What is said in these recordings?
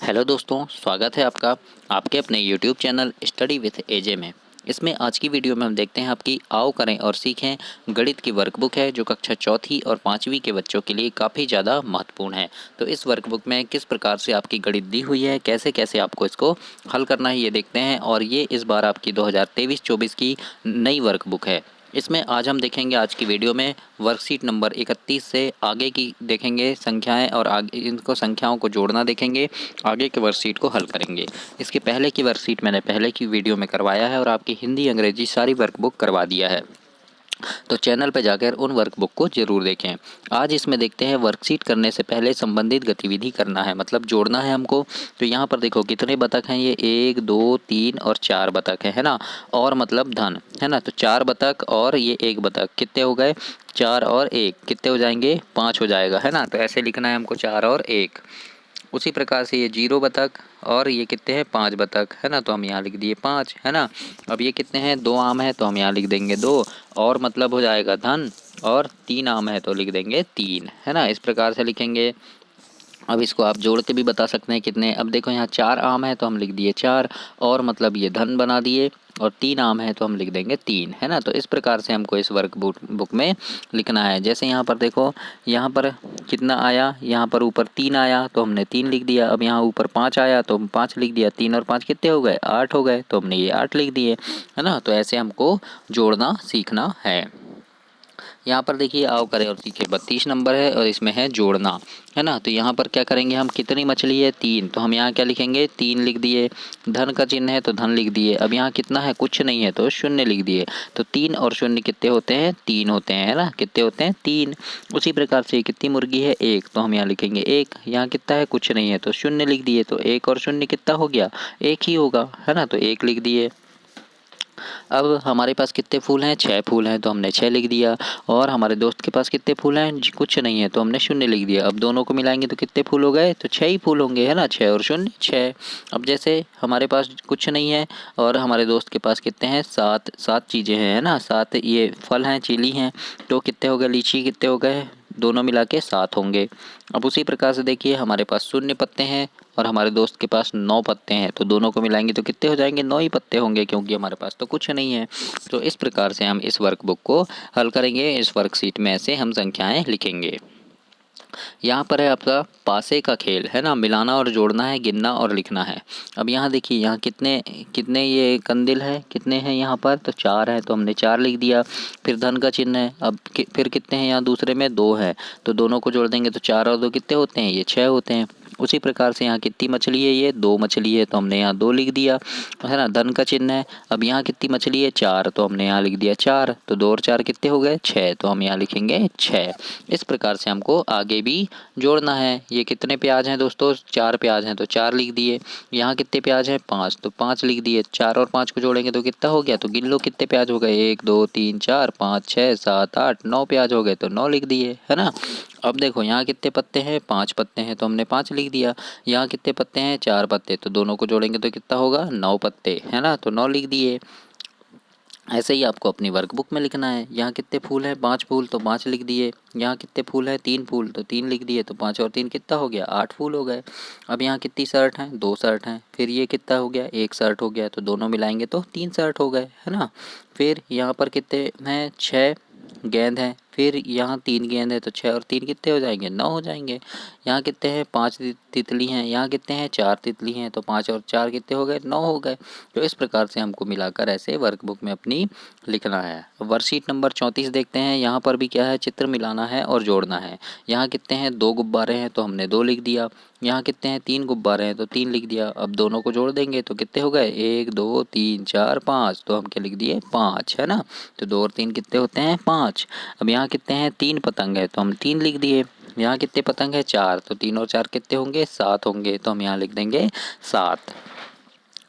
Hello दोस्तों, स्वागत है आपका आपके अपने यूट्यूब चैनल स्टडी विथ एजे में। इसमें आज की वीडियो में हम देखते हैं आपकी आओ करें और सीखें गणित की वर्कबुक है जो कक्षा चौथी और पाँचवीं के बच्चों के लिए काफ़ी ज़्यादा महत्वपूर्ण है। तो इस वर्कबुक में किस प्रकार से आपकी गणित दी हुई है, कैसे कैसे आपको इसको हल करना है, ये देखते हैं। और ये इस बार आपकी 2023-24 की नई वर्कबुक है। इसमें आज हम देखेंगे, आज की वीडियो में वर्कशीट नंबर 31 से आगे की देखेंगे संख्याएं, और आगे इनको संख्याओं को जोड़ना देखेंगे, आगे के वर्कशीट को हल करेंगे। इसके पहले की वर्कशीट मैंने पहले की वीडियो में करवाया है और आपकी हिंदी अंग्रेजी सारी वर्कबुक करवा दिया है, तो चैनल पर जाकर उन वर्कबुक को जरूर देखें। आज इसमें देखते हैं वर्कशीट करने से पहले संबंधित गतिविधि करना है, मतलब जोड़ना है हमको। तो यहाँ पर देखो कितने बतख हैं, ये 1 2 3 और 4 बतख है ना। और मतलब धन है ना, तो 4 बतख और ये 1 बतख कितने हो गए, 4 और 1 कितने हो जाएंगे, 5 हो जाएगा है ना। तो ऐसे लिखना है हमको 4 और 1। उसी प्रकार से ये 0 बतख और ये कितने हैं, 5 बतख है ना, तो हम यहाँ लिख दिए 5 है ना। अब ये कितने हैं, 2 आम है तो हम यहाँ लिख देंगे 2, और मतलब हो जाएगा धन, और 3 आम है तो लिख देंगे 3 है ना। इस प्रकार से लिखेंगे। अब इसको आप जोड़ के भी बता सकते हैं कितने। अब देखो यहाँ 4 आम है तो हम लिख दिए 4, और मतलब ये धन बना दिए, और 3 आम है तो हम लिख देंगे 3 है ना। तो इस प्रकार से हमको इस वर्क बुक में लिखना है। जैसे यहाँ पर देखो, यहाँ पर कितना आया, यहाँ पर ऊपर 3 आया तो हमने 3 लिख दिया। अब यहाँ ऊपर 5 आया तो हम 5 लिख दिया। 3 और 5 कितने हो गए, 8 हो गए, तो हमने ये 8 लिख दिए है ना। तो ऐसे हमको जोड़ना सीखना है। यहाँ पर देखिए आओ करें और सीखे 32 नंबर है और इसमें है जोड़ना है ना। तो यहाँ पर क्या करेंगे हम, कितनी मछली है, 3, तो हम यहाँ क्या लिखेंगे, 3 लिख दिए। धन का चिन्ह है तो धन लिख दिए। अब यहाँ कितना है, कुछ नहीं है तो शून्य लिख दिए। तो 3 और शून्य कितने होते हैं, 3 होते हैं है ना। कितने होते हैं, 3। उसी प्रकार से कितनी मुर्गी है, 1, तो हम यहाँ लिखेंगे 1। यहाँ कितना है, कुछ नहीं है तो शून्य लिख दिए। तो 1 और शून्य कितना हो गया, 1 ही होगा है ना, तो 1 लिख दिए। अब हमारे पास कितने फूल हैं, 6 फूल हैं तो हमने 6 लिख दिया। और हमारे दोस्त के पास कितने फूल हैं, कुछ नहीं है तो हमने शून्य लिख दिया। अब दोनों को मिलाएंगे तो कितने फूल हो गए, तो 6 ही फूल होंगे है ना, 6 और शून्य 6। अब जैसे हमारे पास कुछ नहीं है और हमारे दोस्त के पास कितने हैं, 7 7 चीज़ें हैं है ना, 7 ये फल हैं, चीली हैं, तो कितने हो गए, लीची कितने हो गए, दोनों मिला के 7 होंगे। अब उसी प्रकार से देखिए हमारे पास शून्य पत्ते हैं और हमारे दोस्त के पास 9 पत्ते हैं, तो दोनों को मिलाएंगे तो कितने हो जाएंगे, 9 ही पत्ते होंगे, क्योंकि हमारे पास तो कुछ नहीं है। तो इस प्रकार से हम इस वर्कबुक को हल करेंगे। इस वर्कशीट में ऐसे हम संख्याएं लिखेंगे। यहाँ पर है आपका पासे का खेल है ना, मिलाना और जोड़ना है, गिनना और लिखना है। अब यहाँ देखिए, यहाँ कितने कितने ये कंदील है, कितने हैं यहाँ पर, तो 4 है तो हमने 4 लिख दिया। फिर धन का चिन्ह है। अब फिर कितने हैं, यहाँ दूसरे में 2 है, तो दोनों को जोड़ देंगे तो 4 और 2 कितने होते हैं, ये 6 होते हैं। उसी प्रकार से यहाँ कितनी मछली है, ये 2 मछली है तो हमने यहाँ 2 लिख दिया है ना, धन का चिन्ह है। अब यहाँ कितनी मछली है, 4, तो हमने यहाँ लिख दिया 4, तो 2 और 4 कितने हो गए, 6, तो हम यहाँ लिखेंगे 6। इस प्रकार से हमको आगे भी जोड़ना है। ये कितने प्याज हैं दोस्तों, 4 प्याज हैं तो 4 लिख दिए। यहाँ कितने प्याज हैं, 5, तो 5 लिख दिए। 4 और 5 को जोड़ेंगे तो कितना हो गया, तो गिन लो कितने प्याज हो गए, 1 2 3 4 5 6 7 8 9 प्याज हो गए, तो 9 लिख दिए है ना। अब देखो यहाँ कितने पत्ते हैं, 5 पत्ते हैं तो हमने 5 लिख दिया। यहाँ कितने पत्ते हैं, 4 पत्ते, तो दोनों को जोड़ेंगे तो कितना होगा, 9 पत्ते है ना, तो 9 लिख दिए। ऐसे ही आपको अपनी वर्कबुक में लिखना है। यहाँ कितने फूल हैं, 5 फूल, तो 5 लिख दिए। यहाँ कितने फूल हैं, 3 फूल, तो 3 लिख दिए। तो 5 और 3 कितना हो गया, 8 फूल हो गए। अब यहाँ कितनी शर्ट हैं, 2 शर्ट हैं। फिर ये कितना हो गया, 1 शर्ट हो गया, तो दोनों मिलाएंगे तो 3 शर्ट हो गए है ना। फिर यहाँ पर कितने हैं, 6 गेंद हैं। फिर यहाँ 3 गेंद है तो 6 और 3 कितने हो जाएंगे, 9 हो जाएंगे। यहाँ कितने हैं, 5 तितली हैं। यहाँ कितने हैं, 4 तितली हैं, तो 5 और 4 कितने हो गए, 9 हो गए। तो इस प्रकार से हमको मिलाकर ऐसे वर्कबुक में अपनी लिखना है। वर्कशीट नंबर 34 देखते हैं। यहाँ पर भी क्या है, चित्र मिलाना है और जोड़ना है। यहाँ कितने हैं, 2 गुब्बारे हैं तो हमने 2 लिख दिया। यहाँ कितने हैं, 3 गुब्बारे हैं तो 3 लिख दिया। अब दोनों को जोड़ देंगे तो कितने हो गए, 1 2 3 4 5, तो हम क्या लिख दिए, 5 है ना। तो 2 और 3 कितने होते हैं, 5। अब यहाँ कितने हैं, 3 पतंग है तो हम 3 लिख दिए। यहाँ कितने पतंग है, 4, तो 3 और 4 कितने होंगे, 7 होंगे, तो हम यहाँ लिख देंगे 7।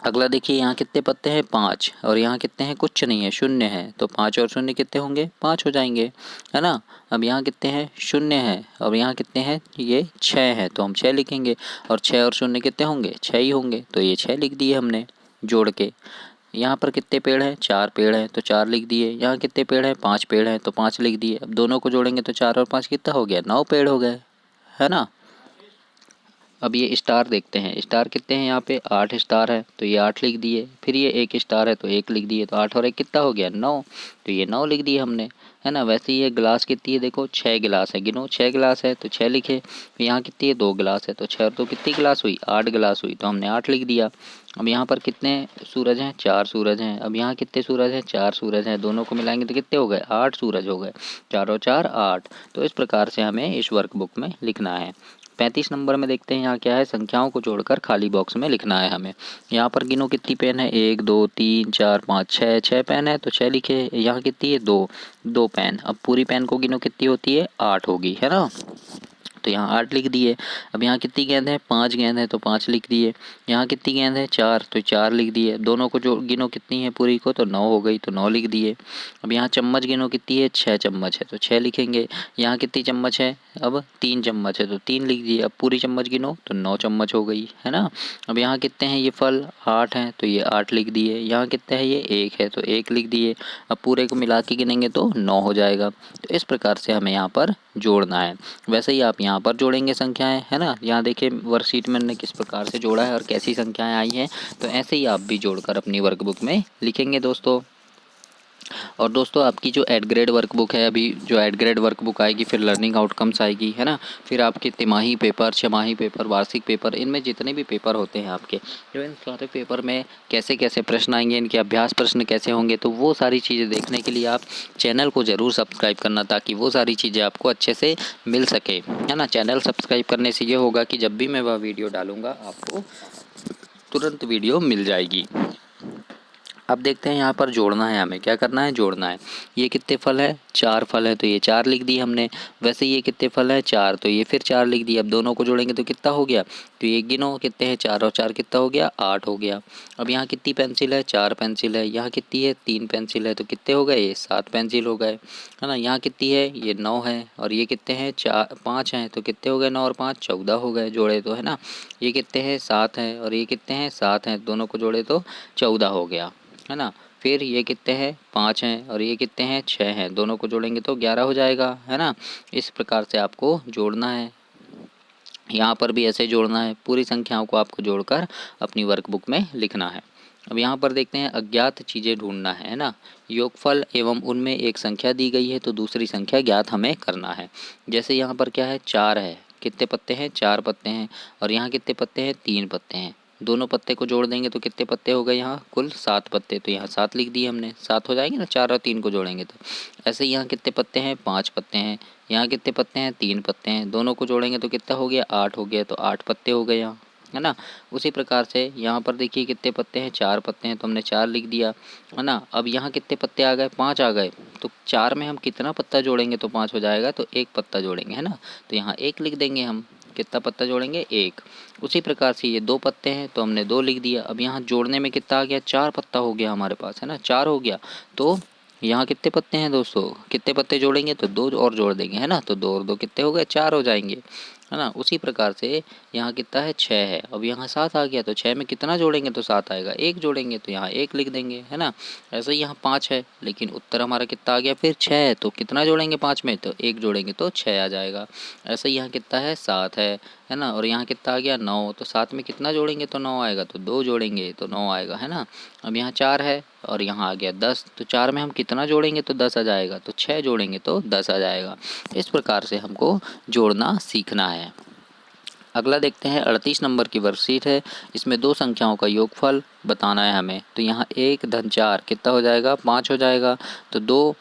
अगला देखिए, यहाँ कितने पत्ते हैं, 5, और यहाँ कितने हैं, कुछ नहीं है, शून्य है, तो 5 और शून्य कितने होंगे, 5 हो जाएंगे है ना। अब यहाँ कितने हैं, शून्य है। अब यहाँ कितने हैं, ये 6 है तो हम 6 लिखेंगे। और 6 और शून्य कितने होंगे, 6 ही होंगे, तो ये 6 लिख दिए हमने जोड़ के। यहाँ पर कितने पेड़ हैं, 4 पेड़ हैं तो 4 लिख दिए। यहाँ कितने पेड़ हैं, 5 पेड़ हैं तो 5 लिख दिए। अब दोनों को जोड़ेंगे तो 4 और 5 कितना हो गया, 9 पेड़ हो गए है ना। अब ये स्टार देखते हैं, स्टार कितने हैं यहाँ पे 8 स्टार है तो ये 8 लिख दिए। फिर ये 1 स्टार है तो 1 लिख दिए, तो 8 और 1 कितना हो गया 9, तो ये 9 लिख दिए हमने, है ना। वैसे ही ये गिलास कितनी है, देखो 6 गिलास है, गिनो 6 गिलास है तो 6 लिखे। यहाँ कितनी है 2 गिलास है तो 6 और 2 कितनी गिलास हुई 8 गिलास हुई, तो हमने 8 लिख दिया। अब यहाँ पर कितने सूरज हैं 4 सूरज हैं। अब यहाँ कितने सूरज हैं 4 सूरज हैं, दोनों को मिलाएंगे तो कितने हो गए 8 सूरज हो गए, 4 और 4 8। तो इस प्रकार से हमें इस वर्कबुक में लिखना है। 35 नंबर में देखते हैं यहाँ क्या है, संख्याओं को जोड़कर खाली बॉक्स में लिखना है हमें। यहाँ पर गिनो कितनी पेन है 1 2 3 4 5 6, 6 पेन है तो 6 लिखे। यहाँ कितनी है 2, 2 पेन। अब पूरी पेन को गिनो कितनी होती है 8 होगी, है ना, तो यहाँ 8 लिख दिए। अब यहाँ कितनी गेंद है 5 गेंद है तो 5 लिख दिए। यहाँ कितनी गेंद है 4 तो 4 लिख दिए। दोनों को जो गिनो कितनी है पूरी को, तो 9 हो गई तो 9 लिख दिए। अब यहाँ चम्मच गिनो कितनी है 6 चम्मच है तो 6 लिखेंगे। यहाँ कितनी चम्मच है अब 3 चम्मच है तो 3 लिख दिए। अब पूरी चम्मच गिनो तो 9 चम्मच हो गई, है ना। अब यहाँ कितने हैं ये फल 8 हैं तो ये 8 लिख दिए। यहाँ कितने हैं ये 1 है तो 1 लिख दिए। अब पूरे को मिला के गिनेंगे तो 9 हो जाएगा। तो इस प्रकार से हमें यहाँ पर जोड़ना है। वैसे ही आप यहाँ पर जोड़ेंगे संख्याएं, है ना। यहाँ देखिए वर्कशीट में हमने किस प्रकार से जोड़ा है और कैसी संख्याएं आई हैं, तो ऐसे ही आप भी जोड़कर अपनी वर्कबुक में लिखेंगे दोस्तों। और दोस्तों आपकी जो एड ग्रेड वर्कबुक है, अभी जो एड ग्रेड वर्कबुक आएगी, फिर लर्निंग आउटकम्स आएगी, है ना, फिर आपके तिमाही पेपर, छमाही पेपर, वार्षिक पेपर, इनमें जितने भी पेपर होते हैं आपके, जो इन सारे पेपर में कैसे कैसे प्रश्न आएंगे, इनके अभ्यास प्रश्न कैसे होंगे, तो वो सारी चीज़ें देखने के लिए आप चैनल को ज़रूर सब्सक्राइब करना, ताकि वो सारी चीज़ें आपको अच्छे से मिल सके, है ना। चैनल सब्सक्राइब करने से ये होगा कि जब भी मैं वह वीडियो डालूँगा आपको तुरंत वीडियो मिल जाएगी। अब देखते हैं यहाँ पर जोड़ना है, हमें क्या करना है जोड़ना है। ये कितने फल है 4 फल है तो ये 4 लिख दी हमने। वैसे ये कितने फल है 4 तो ये फिर 4 लिख दी। अब दोनों को जोड़ेंगे तो कितना हो गया, तो ये गिनो कितने हैं 4 और 4 कितना हो गया 8 हो गया। अब यहाँ कितनी पेंसिल है 4 पेंसिल है। यहाँ कितनी है 3 पेंसिल है तो कितने हो गए ये 7 पेंसिल हो गए, है ना। यहाँ कितनी है ये 9 है और ये कितने हैं 5 हैं तो कितने हो गए 9 और 5 14 हो गए, जोड़े तो, है ना। ये कितने हैं 7 है और ये कितने हैं 7 हैं, दोनों को जोड़े तो 14 हो गया, है ना। फिर ये कितने हैं 5 हैं और ये कितने हैं 6 हैं, दोनों को जोड़ेंगे तो 11 हो जाएगा, है ना। इस प्रकार से आपको जोड़ना है। यहाँ पर भी ऐसे जोड़ना है, पूरी संख्याओं को आपको जोड़कर अपनी वर्कबुक में लिखना है। अब यहाँ पर देखते हैं अज्ञात चीज़ें ढूंढना है ना। योगफल एवं उनमें एक संख्या दी गई है तो दूसरी संख्या ज्ञात हमें करना है। जैसे यहाँ पर क्या है 4 है, कितने पत्ते हैं 4 पत्ते हैं, और यहाँ कितने पत्ते हैं 3 पत्ते हैं। दोनों पत्ते को जोड़ देंगे तो कितने पत्ते हो गए यहाँ कुल 7 पत्ते, तो यहाँ 7 लिख दिए हमने, 7 हो जाएंगे ना 4 और 3 को जोड़ेंगे तो। ऐसे ही यहाँ कितने पत्ते हैं 5 पत्ते हैं। यहाँ कितने पत्ते हैं 3 पत्ते हैं, दोनों को जोड़ेंगे तो कितना हो गया 8 हो गया, तो 8 पत्ते हो गए यहाँ, है ना। उसी प्रकार से यहाँ पर देखिए कितने पत्ते हैं 4 पत्ते हैं तो हमने 4 लिख दिया, है ना। अब यहाँ कितने पत्ते आ गए 5 आ गए, तो 4 में हम कितना पत्ता जोड़ेंगे तो 5 हो जाएगा, तो 1 पत्ता जोड़ेंगे, है ना। तो यहाँ 1 लिख देंगे हम, कितना पत्ता जोड़ेंगे 1। उसी प्रकार से ये 2 पत्ते हैं तो हमने 2 लिख दिया। अब यहाँ जोड़ने में कितना आ गया 4 पत्ता हो गया हमारे पास, है ना, 4 हो गया। तो यहाँ कितने पत्ते हैं दोस्तों, कितने पत्ते जोड़ेंगे तो 2 और जोड़ देंगे, है ना। तो 2 और 2 कितने हो गए 4 हो जाएंगे, है ना। उसी प्रकार से यहाँ कितना है 6 है, अब यहाँ 7 आ गया तो 6 में कितना जोड़ेंगे तो 7 आएगा, 1 जोड़ेंगे तो यहाँ 1 लिख देंगे, है ना। ऐसे ही यहाँ 5 है, लेकिन उत्तर हमारा कितना आ गया फिर 6 है, तो कितना जोड़ेंगे 5 में, तो 1 जोड़ेंगे तो 6 आ जाएगा। ऐसे ही यहाँ कितना है 7 है ना। और यहाँ कितना आ गया 9, तो 7 में कितना जोड़ेंगे तो 9 आएगा, तो 2 जोड़ेंगे तो 9 आएगा, है ना। अब यहाँ 4 है और यहाँ आ गया 10, तो 4 में हम कितना जोड़ेंगे तो 10 आ जाएगा, तो 6 जोड़ेंगे तो 10 आ जाएगा। इस प्रकार से हमको जोड़ना सीखना है। अगला देखते हैं 38 नंबर की वर्कशीट है, इसमें 2 संख्याओं का योगफल बताना है हमें। तो यहाँ 1 धन 4 कितना हो जाएगा 5 हो जाएगा, तो 2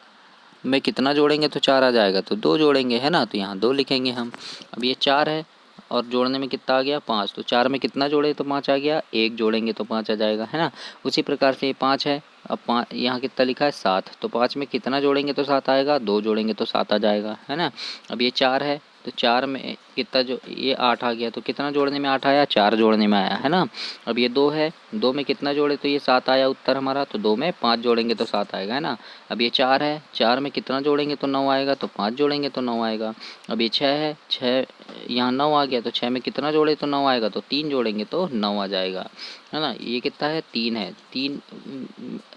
में कितना जोड़ेंगे तो 4 आ जाएगा, तो 2 जोड़ेंगे, है ना। तो यहाँ 2 लिखेंगे हम। अब ये 4 है और जोड़ने में कितना आ गया 5, तो 4 में कितना जोड़े तो 5 आ गया, 1 जोड़ेंगे तो 5 आ जाएगा, है ना। उसी प्रकार से ये 5 है, अब 5 यहाँ कितना लिखा है 7, तो 5 में कितना जोड़ेंगे तो 7 आएगा, 2 जोड़ेंगे तो 7 आ जाएगा, है ना। अब ये 4 है, तो 4 में कितना जो ये 8 आ गया, तो कितना जोड़ने में 8 आया 4 जोड़ने में आया, है ना। अब ये 2 है, 2 में कितना जोड़े तो ये 7 आया उत्तर हमारा, तो 2 में 5 जोड़ेंगे तो 7 आएगा, है ना। अब ये 4 है, 4 में कितना जोड़ेंगे तो 9 आएगा, तो 5 जोड़ेंगे तो 9 आएगा। अब ये 6 है, 6 यहाँ 9 आ गया, तो 6 में कितना जोड़े तो 9 आएगा, तो 3 जोड़ेंगे तो 9 आ जाएगा, है ना। ये कितना है 3 है, 3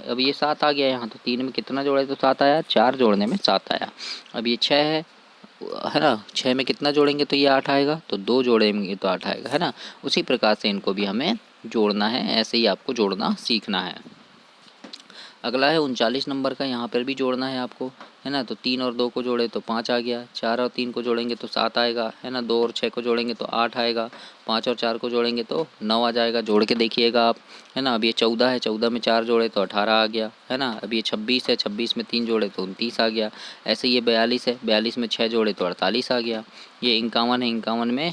अब ये 7 आ गया यहाँ, तो 3 में कितना जोड़े तो 7 आया, 4 जोड़ने में 7 आया। अब ये 6 है है ना, 6 में कितना जोड़ेंगे तो ये 8 आएगा, तो 2 जोड़ेंगे तो 8 आएगा, है ना। उसी प्रकार से इनको भी हमें जोड़ना है, ऐसे ही आपको जोड़ना सीखना है। अगला है 39 नंबर का, यहाँ पर भी जोड़ना है आपको, है ना। तो 3 और 2 को जोड़े तो 5 आ गया, 4 और 3 को जोड़ेंगे तो 7 आएगा, है ना। 2 और 6 को जोड़ेंगे तो 8 आएगा, 5 और 4 को जोड़ेंगे तो 9 आ जाएगा। जोड़ के देखिएगा आप, है ना। अब ये 14 है, 14 में 4 जोड़े तो 18 आ गया, है ना। अब ये 26 है, 26 में 3 जोड़े तो 29 आ गया। ऐसे ये 42 है, 42 में 6 जोड़े तो 48 आ गया। ये 51 है, 51 में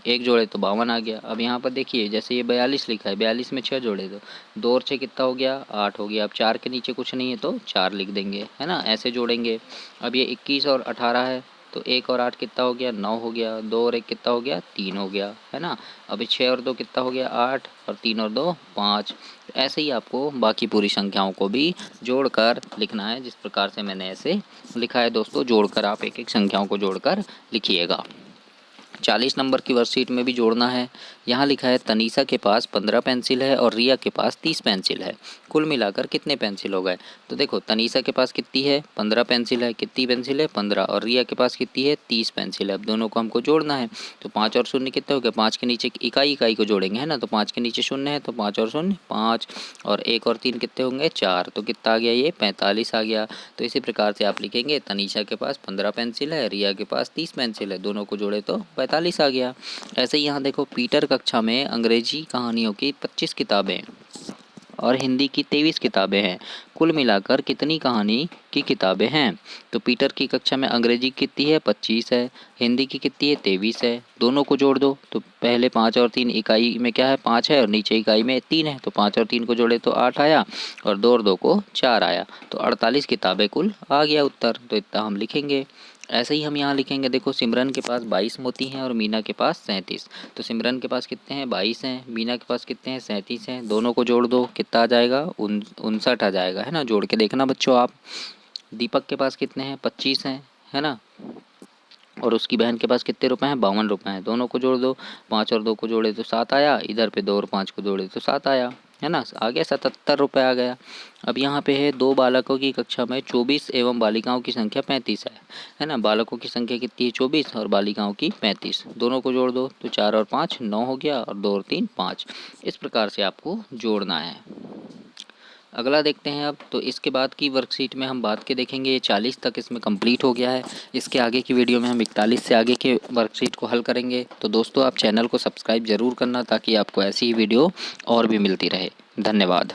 1 जोड़े तो 52 आ गया। अब यहाँ पर देखिए, जैसे ये 42 लिखा है, 42 में 6 जोड़े तो 2 और 6 कितना हो गया, 8 हो गया। अब 4 के नीचे कुछ नहीं है तो 4 लिख देंगे, है ना, ऐसे जोड़ेंगे। अब ये 21 और 18 है, तो 1 और 8 कितना हो गया, 9 हो गया। 2 और 1 कितना हो गया, 3 हो गया, है ना। अभी 6 और 2 कितना हो गया, 8, और 3 और 2 5। ऐसे ही आपको बाकी पूरी संख्याओं को भी जोड़कर लिखना है, जिस प्रकार से मैंने ऐसे लिखा है दोस्तों। जोड़कर आप एक एक संख्याओं को जोड़कर लिखिएगा। 40 नंबर की वर्कशीट में भी जोड़ना है। यहाँ लिखा है तनीषा के पास 15 पेंसिल है और रिया के पास 30 पेंसिल है, कुल मिलाकर कितने पेंसिल हो गए। तो देखो, तनीषा के पास कितनी है, 15 पेंसिल है, कितनी पेंसिल है 15, और रिया के पास कितनी है 30 पेंसिल है। अब दोनों को हमको जोड़ना है, तो 5 और शून्य कितने हो गए, 5 के नीचे इकाई इकाई को जोड़ेंगे, है ना। तो 5 के नीचे शून्य है, तो 5 और शून्य 5, और 1 और 3 कितने होंगे 4, तो कितना आ गया, ये 45 आ गया। तो इसी प्रकार से आप लिखेंगे, तनीषा के पास 15 पेंसिल है, रिया के पास 30 पेंसिल है, दोनों को जोड़े तो 45 आ गया। ऐसे ही यहाँ देखो, पीटर कक्षा में अंग्रेजी कहानियों की 25 किताबें और हिंदी की 23 किताबें हैं, कुल मिलाकर कितनी कहानी की किताबें हैं। तो पीटर की कक्षा में अंग्रेजी की कितनी है 25 है, हिंदी की कितनी है 23 है, दोनों को जोड़ दो। तो पहले 5 और 3 इकाई में क्या है 5 है, और नीचे इकाई में 3 है, तो 5 और 3 को जोड़े तो 8 आया, और 2 और 2 को 4 आया, तो 48 किताबें कुल आ गया उत्तर। तो इतना हम लिखेंगे। ऐसे ही हम यहाँ लिखेंगे, देखो सिमरन के पास 22 मोती हैं और मीना के पास 37। तो सिमरन के पास कितने हैं 22 हैं, मीना के पास कितने हैं 37 हैं, दोनों को जोड़ दो, कितना आ जाएगा 59 आ जाएगा, है ना। जोड़ के देखना बच्चों आप। दीपक के पास कितने हैं 25 हैं, है ना, और उसकी बहन के पास कितने रुपए हैं 52 रुपए हैं, दोनों को जोड़ दो। 5 और 2 को जोड़े तो 7 आया, इधर पे 2 और 5 को जोड़े तो 7 आया, है ना, आ गया 77 रुपये आ गया। अब यहाँ पे है 2 बालकों की कक्षा में 24 एवं बालिकाओं की संख्या 35 है ना। बालकों की संख्या कितनी है 24 और बालिकाओं की 35, दोनों को जोड़ दो, तो 4 और 5 9 हो गया, और 2 और 3 5। इस प्रकार से आपको जोड़ना है। अगला देखते हैं अब। तो इसके बाद की वर्कशीट में हम बात के देखेंगे, ये 40 तक इसमें कंप्लीट हो गया है। इसके आगे की वीडियो में हम 41 से आगे के वर्कशीट को हल करेंगे। तो दोस्तों, आप चैनल को सब्सक्राइब ज़रूर करना, ताकि आपको ऐसी ही वीडियो और भी मिलती रहे। धन्यवाद।